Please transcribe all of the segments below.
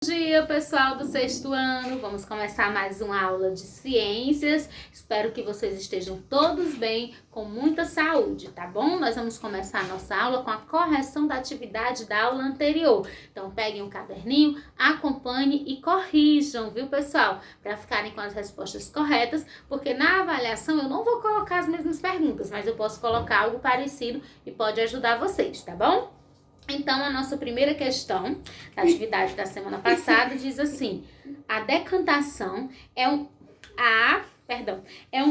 Bom dia, pessoal do sexto ano. Vamos começar mais uma aula de ciências. Espero que vocês estejam todos bem, com muita saúde, tá bom? Nós vamos começar a nossa aula com a correção da atividade da aula anterior. Então, peguem um caderninho, acompanhem e corrijam, viu, pessoal? Para ficarem com as respostas corretas, porque na avaliação eu não vou colocar as mesmas perguntas, mas eu posso colocar algo parecido e pode ajudar vocês, tá bom? Então, a nossa primeira questão da atividade da semana passada diz assim: a decantação é um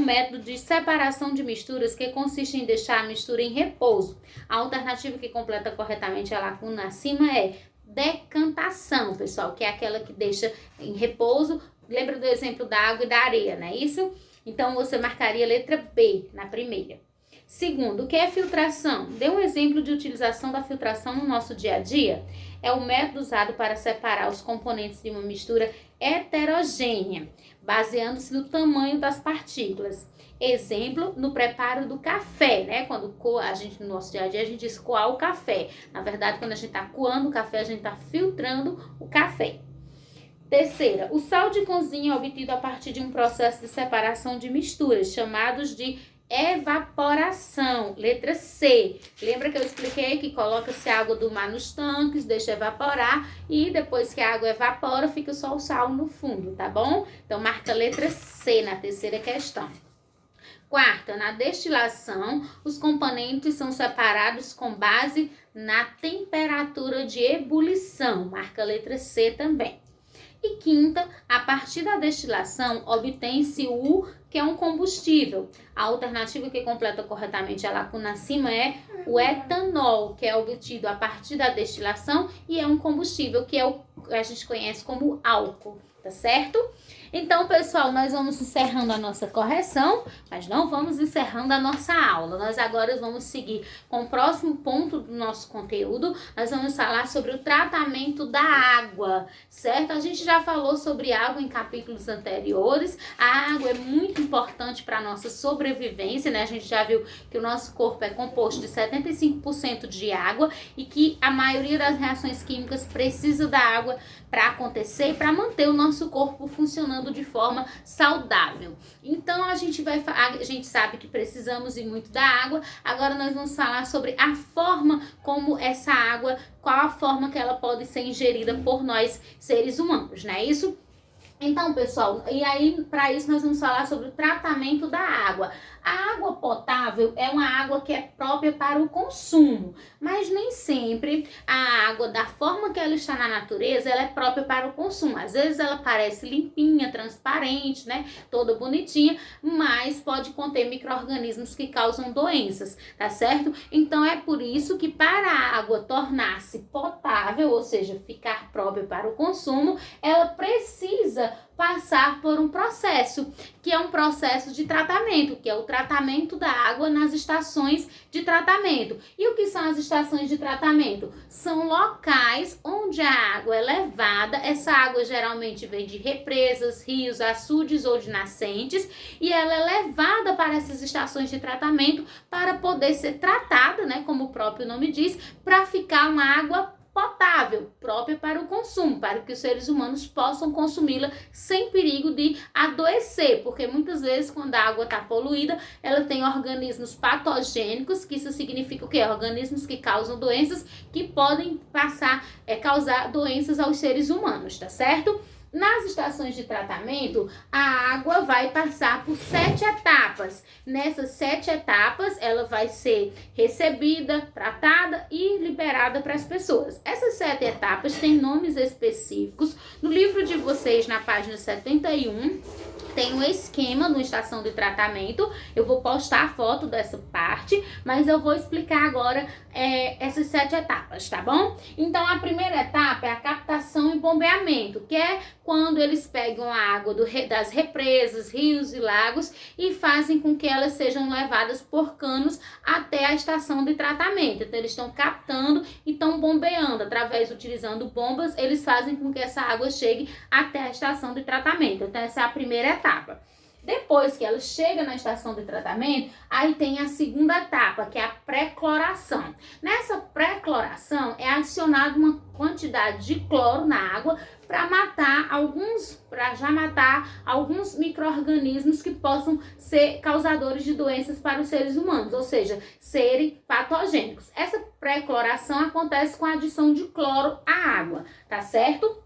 método de separação de misturas que consiste em deixar a mistura em repouso. A alternativa que completa corretamente a lacuna acima é decantação, pessoal, que é aquela que deixa em repouso. Lembra do exemplo da água e da areia, não é isso? Então, você marcaria a letra B na primeira. Segundo, o que é filtração? Dê um exemplo de utilização da filtração no nosso dia a dia. É o método usado para separar os componentes de uma mistura heterogênea, baseando-se no tamanho das partículas. Exemplo, no preparo do café, né? Quando no nosso dia a dia, a gente diz coar o café. Na verdade, quando a gente está coando o café, a gente está filtrando o café. Terceira, o sal de cozinha é obtido a partir de um processo de separação de misturas, chamados de evaporação. Letra C. Lembra que eu expliquei que coloca-se água do mar nos tanques, deixa evaporar e depois que a água evapora, fica só o sal no fundo, tá bom? Então, marca a letra C na terceira questão. Quarta, na destilação, os componentes são separados com base na temperatura de ebulição. Marca a letra C também. E quinta, a partir da destilação, obtém-se o que é um combustível. A alternativa que completa corretamente a lacuna acima é o etanol, que é obtido a partir da destilação e é um combustível que a gente conhece como álcool, tá certo? Então, pessoal, nós vamos encerrando a nossa correção, mas não vamos encerrando a nossa aula. Nós agora vamos seguir com o próximo ponto do nosso conteúdo. Nós vamos falar sobre o tratamento da água, certo? A gente já falou sobre água em capítulos anteriores. A água é muito importante para a nossa sobrevivência, né? A gente já viu que o nosso corpo é composto de 75% de água e que a maioria das reações químicas precisa da água para acontecer e para manter o nosso corpo funcionando de forma saudável. Então a gente sabe que precisamos ir muito da água. Agora nós vamos falar sobre a forma como essa água, qual a forma que ela pode ser ingerida por nós seres humanos, não é isso? Então, pessoal, e aí para isso nós vamos falar sobre o tratamento da água. A água potável é uma água que é própria para o consumo, mas nem sempre a água, da forma que ela está na natureza, ela é própria para o consumo. Às vezes ela parece limpinha, transparente, né, toda bonitinha, mas pode conter micro-organismos que causam doenças, tá certo? Então é por isso que para a água tornar-se potável, ou seja, ficar própria para o consumo, ela precisa passar por um processo, que é um processo de tratamento, que é o tratamento da água nas estações de tratamento. E o que são as estações de tratamento? São locais onde a água é levada, essa água geralmente vem de represas, rios, açudes ou de nascentes, e ela é levada para essas estações de tratamento para poder ser tratada, né, como o próprio nome diz, para ficar uma água potável, própria para o consumo, para que os seres humanos possam consumi-la sem perigo de adoecer, porque muitas vezes quando a água está poluída, ela tem organismos patogênicos, que isso significa o quê? Organismos que causam doenças, que podem causar doenças aos seres humanos, tá certo? Nas estações de tratamento, a água vai passar por 7 etapas. Nessas 7 etapas, ela vai ser recebida, tratada e liberada para as pessoas. Essas 7 etapas têm nomes específicos. No livro de vocês, na página 71, tem um esquema no estação de tratamento. Eu vou postar a foto dessa parte, mas eu vou explicar agora essas 7 etapas, tá bom? Então, a primeira etapa é a captação e bombeamento, que é quando eles pegam a água das represas, rios e lagos e fazem com que elas sejam levadas por canos até a estação de tratamento. Então, eles estão captando e estão bombeando. Utilizando bombas, eles fazem com que essa água chegue até a estação de tratamento. Então, essa é a primeira etapa. Depois que ela chega na estação de tratamento, aí tem a segunda etapa, que é a pré-cloração. Nessa pré-cloração é adicionada uma quantidade de cloro na água para já matar alguns micro-organismos que possam ser causadores de doenças para os seres humanos, ou seja, serem patogênicos. Essa pré-cloração acontece com a adição de cloro à água, tá certo?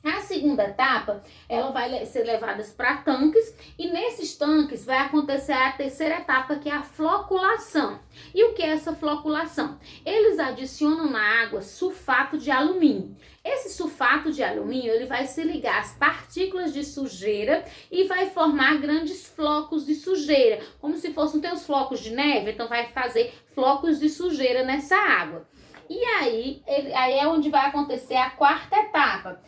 A segunda etapa, ela vai ser levada para tanques e nesses tanques vai acontecer a terceira etapa, que é a floculação. E o que é essa floculação? Eles adicionam na água sulfato de alumínio. Esse sulfato de alumínio, ele vai se ligar às partículas de sujeira e vai formar grandes flocos de sujeira, como se fossem os flocos de neve, então vai fazer flocos de sujeira nessa água. E aí é onde vai acontecer a quarta etapa.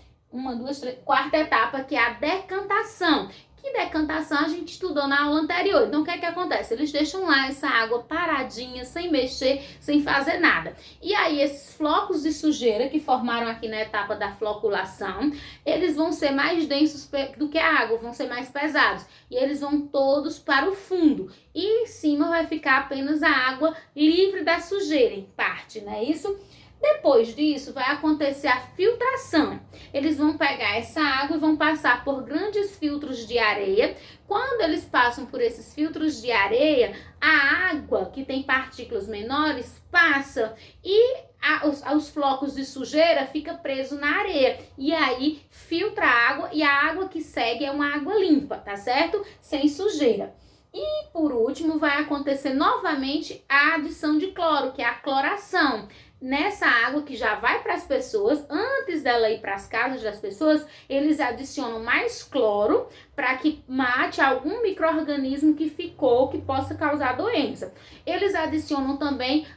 Quarta etapa, que é a decantação. Que decantação a gente estudou na aula anterior. Então, o que é que acontece? Eles deixam lá essa água paradinha, sem mexer, sem fazer nada. E aí, esses flocos de sujeira que formaram aqui na etapa da floculação, eles vão ser mais densos do que a água, vão ser mais pesados. E eles vão todos para o fundo. E em cima vai ficar apenas a água livre da sujeira, em parte, não é isso? Depois disso, vai acontecer a filtração. Eles vão pegar essa água e vão passar por grandes filtros de areia. Quando eles passam por esses filtros de areia, a água, que tem partículas menores, passa e os flocos de sujeira ficam presos na areia. E aí, filtra a água e a água que segue é uma água limpa, tá certo? Sem sujeira. E, por último, vai acontecer novamente a adição de cloro, que é a cloração. Nessa água que já vai para as pessoas, antes dela ir para as casas das pessoas, eles adicionam mais cloro para que mate algum micro-organismo que ficou, que possa causar doença. Eles adicionam também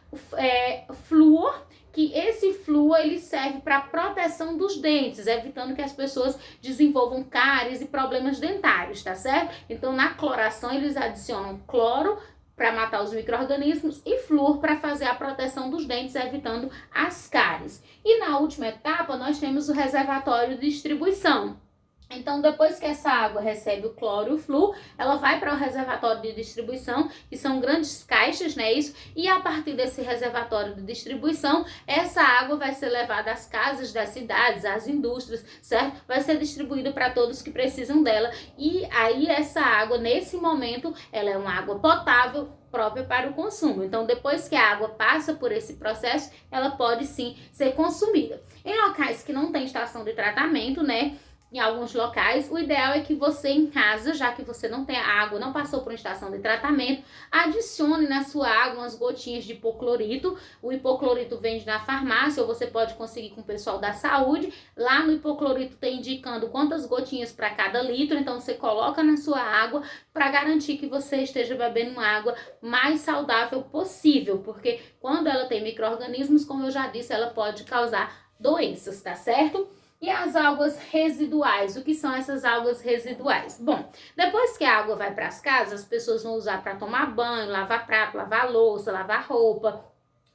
flúor, que esse flúor ele serve para proteção dos dentes, evitando que as pessoas desenvolvam cáries e problemas dentários, tá certo? Então, na cloração, eles adicionam cloro para matar os micro-organismos e flúor para fazer a proteção dos dentes, evitando as cáries. E na última etapa, nós temos o reservatório de distribuição. Então, depois que essa água recebe o cloro e o flúor, ela vai para o reservatório de distribuição, que são grandes caixas, né, isso? E a partir desse reservatório de distribuição, essa água vai ser levada às casas das cidades, às indústrias, certo? Vai ser distribuída para todos que precisam dela. E aí, essa água, nesse momento, ela é uma água potável, própria para o consumo. Então, depois que a água passa por esse processo, ela pode sim ser consumida. Em locais que não tem estação de tratamento, né, em alguns locais, o ideal é que você em casa, já que você não tem água, não passou por uma estação de tratamento, adicione na sua água umas gotinhas de hipoclorito. O hipoclorito vende na farmácia ou você pode conseguir com o pessoal da saúde. Lá no hipoclorito tem indicando quantas gotinhas para cada litro, então você coloca na sua água para garantir que você esteja bebendo uma água mais saudável possível, porque quando ela tem micro-organismos, como eu já disse, ela pode causar doenças, tá certo? E as algas residuais, o que são essas algas residuais? Bom, depois que a água vai para as casas, as pessoas vão usar para tomar banho, lavar prato, lavar louça, lavar roupa.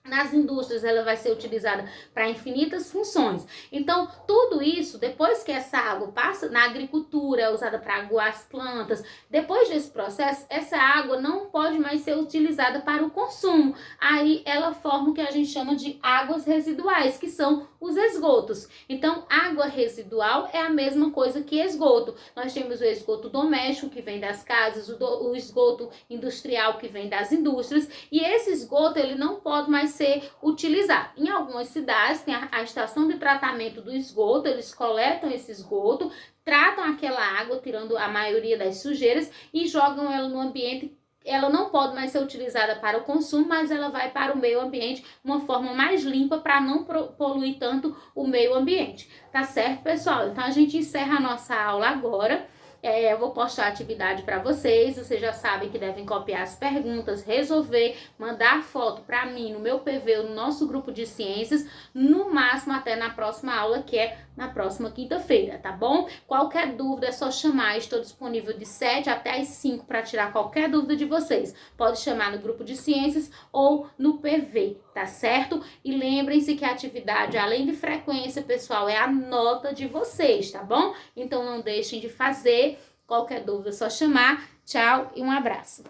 Nas indústrias ela vai ser utilizada para infinitas funções. Então, tudo isso, depois que essa água passa na agricultura, é usada para aguar as plantas, depois desse processo, essa água não pode mais ser utilizada para o consumo. Aí ela forma o que a gente chama de águas residuais, que são os esgotos. Então, água residual é a mesma coisa que esgoto. Nós temos o esgoto doméstico, que vem das casas, o esgoto industrial, que vem das indústrias, e esse esgoto ele não pode mais ser utilizado. Em algumas cidades tem a estação de tratamento do esgoto, eles coletam esse esgoto, tratam aquela água, tirando a maioria das sujeiras e jogam ela no ambiente. Ela não pode mais ser utilizada para o consumo, mas ela vai para o meio ambiente, uma forma mais limpa para não poluir tanto o meio ambiente. Tá certo, pessoal? Então a gente encerra a nossa aula agora. Eu vou postar a atividade para vocês já sabem que devem copiar as perguntas, resolver, mandar foto para mim no meu PV ou no nosso grupo de ciências, no máximo até na próxima aula, que é na próxima quinta-feira, tá bom? Qualquer dúvida é só chamar, estou disponível de 7 até as 5 para tirar qualquer dúvida de vocês. Pode chamar no grupo de ciências ou no PV, tá certo? E lembrem-se que a atividade, além de frequência, pessoal, é a nota de vocês, tá bom? Então não deixem de fazer. Qualquer dúvida é só chamar. Tchau e um abraço.